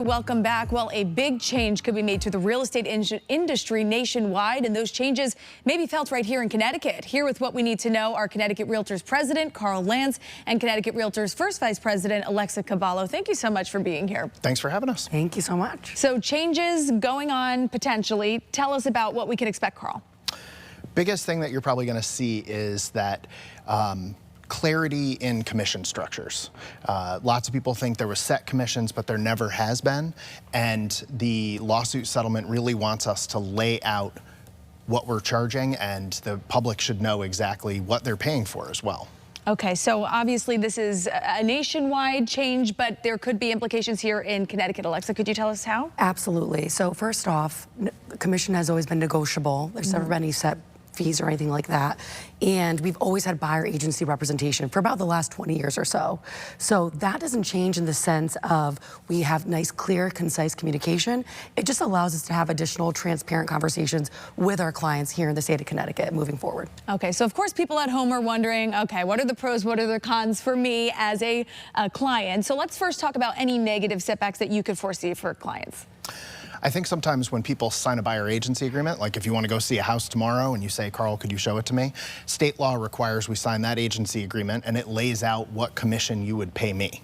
Welcome back. Well, a big change could be made to the real estate industry nationwide, and those changes may be felt right here in Connecticut. Here with what we need to know are Connecticut Realtors President Carl Lance and Connecticut Realtors First Vice President Alexa Cavallo. Thank you so much for being here. Thanks for having us. Thank you so much. So changes going on potentially. Tell us about what we can expect, Carl. Biggest thing that you're probably going to see is that clarity in commission structures. Lots of people think there was set commissions, but there never has been. And the lawsuit settlement really wants us to lay out what we're charging, and the public should know exactly what they're paying for as well. Okay, so obviously this is a nationwide change, but there could be implications here in Connecticut. Alexa, could you tell us how? Absolutely. So first off, commission has always been negotiable. There's never been any set fees or anything like that. And we've always had buyer agency representation for about the last 20 years or so. So that doesn't change in the sense of we have nice, clear, concise communication. It just allows us to have additional transparent conversations with our clients here in the state of Connecticut moving forward. Okay, so of course people at home are wondering, okay, what are the pros, what are the cons for me as a client? So let's first talk about any negative setbacks that you could foresee for clients. I think sometimes when people sign a buyer agency agreement, like if you want to go see a house tomorrow and you say, Carl, could you show it to me? State law requires we sign that agency agreement, and it lays out what commission you would pay me.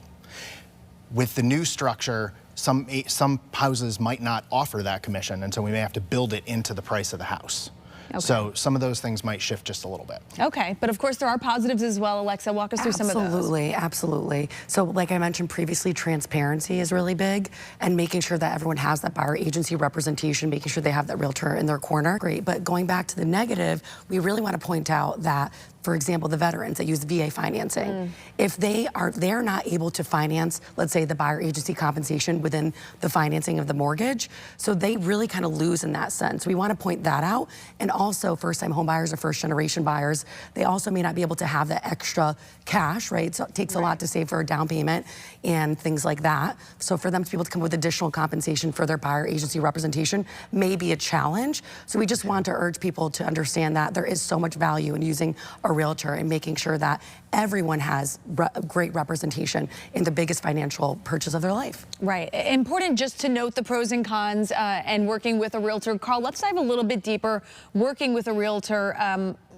With the new structure, some houses might not offer that commission, and so we may have to build it into the price of the house. Okay. So some of those things might shift just a little bit. Okay, but of course there are positives as well. Alexa, walk us through some of those. Absolutely, absolutely. So like I mentioned previously, transparency is really big, and making sure that everyone has that buyer agency representation, making sure they have that realtor in their corner. Great, but going back to the negative, we really want to point out that, for example, the veterans that use VA financing, if they're not able to finance, let's say, the buyer agency compensation within the financing of the mortgage, so they really kind of lose in that sense. We want to point that out. And also first-time home buyers or first-generation buyers, they also may not be able to have that extra cash, right? So it takes a lot to save for a down payment and things like that. So for them to be able to come with additional compensation for their buyer agency representation may be a challenge. So we just want to urge people to understand that there is so much value in using a realtor and making sure that everyone has great representation in the biggest financial purchase of their life. Right. Important just to note the pros and cons and working with a realtor. Carl, let's dive a little bit deeper. Working with a realtor,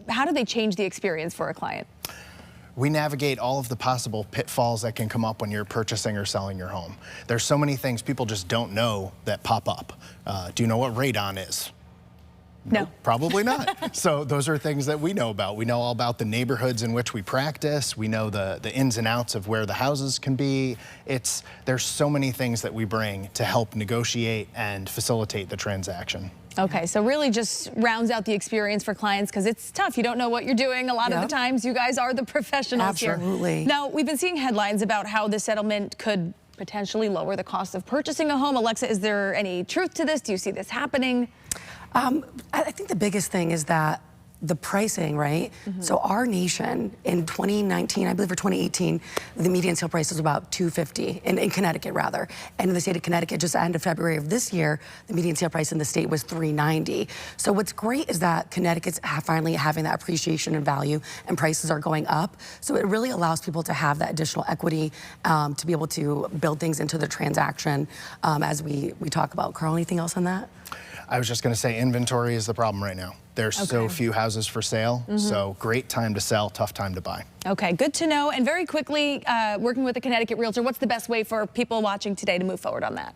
how do they change the experience for a client? We navigate all of the possible pitfalls that can come up when you're purchasing or selling your home. There's so many things people just don't know that pop up. Do you know what radon is? No. Nope, probably not. So those are things that we know about. We know all about the neighborhoods in which we practice. We know the ins and outs of where the houses can be. There's so many things that we bring to help negotiate and facilitate the transaction. Okay, so really just rounds out the experience for clients because it's tough. You don't know what you're doing. A lot of the times you guys are the professionals here. Absolutely. Now, we've been seeing headlines about how the settlement could potentially lower the cost of purchasing a home. Alexa, is there any truth to this? Do you see this happening? I think the biggest thing is that the pricing, right? So our nation in 2019, I believe, or 2018, the median sale price was about $250 in Connecticut, rather. And in the state of Connecticut, just at the end of February of this year, the median sale price in the state was $390. So what's great is that Connecticut's finally having that appreciation in value, and prices are going up. So it really allows people to have that additional equity to be able to build things into the transaction as we talk about. Carl, anything else on that? I was just going to say inventory is the problem right now. There's so few houses for sale, so great time to sell, tough time to buy. Okay, good to know. And very quickly, working with a Connecticut realtor, what's the best way for people watching today to move forward on that?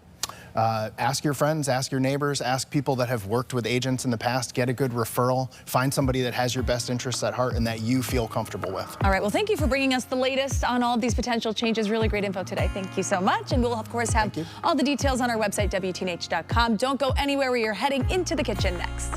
Ask your friends, ask your neighbors, ask people that have worked with agents in the past, get a good referral, find somebody that has your best interests at heart and that you feel comfortable with. All right, well, thank you for bringing us the latest on all of these potential changes. Really great info today. Thank you so much. And we'll, of course, have all the details on our website, WTNH.com. Don't go anywhere. We are heading into the kitchen next.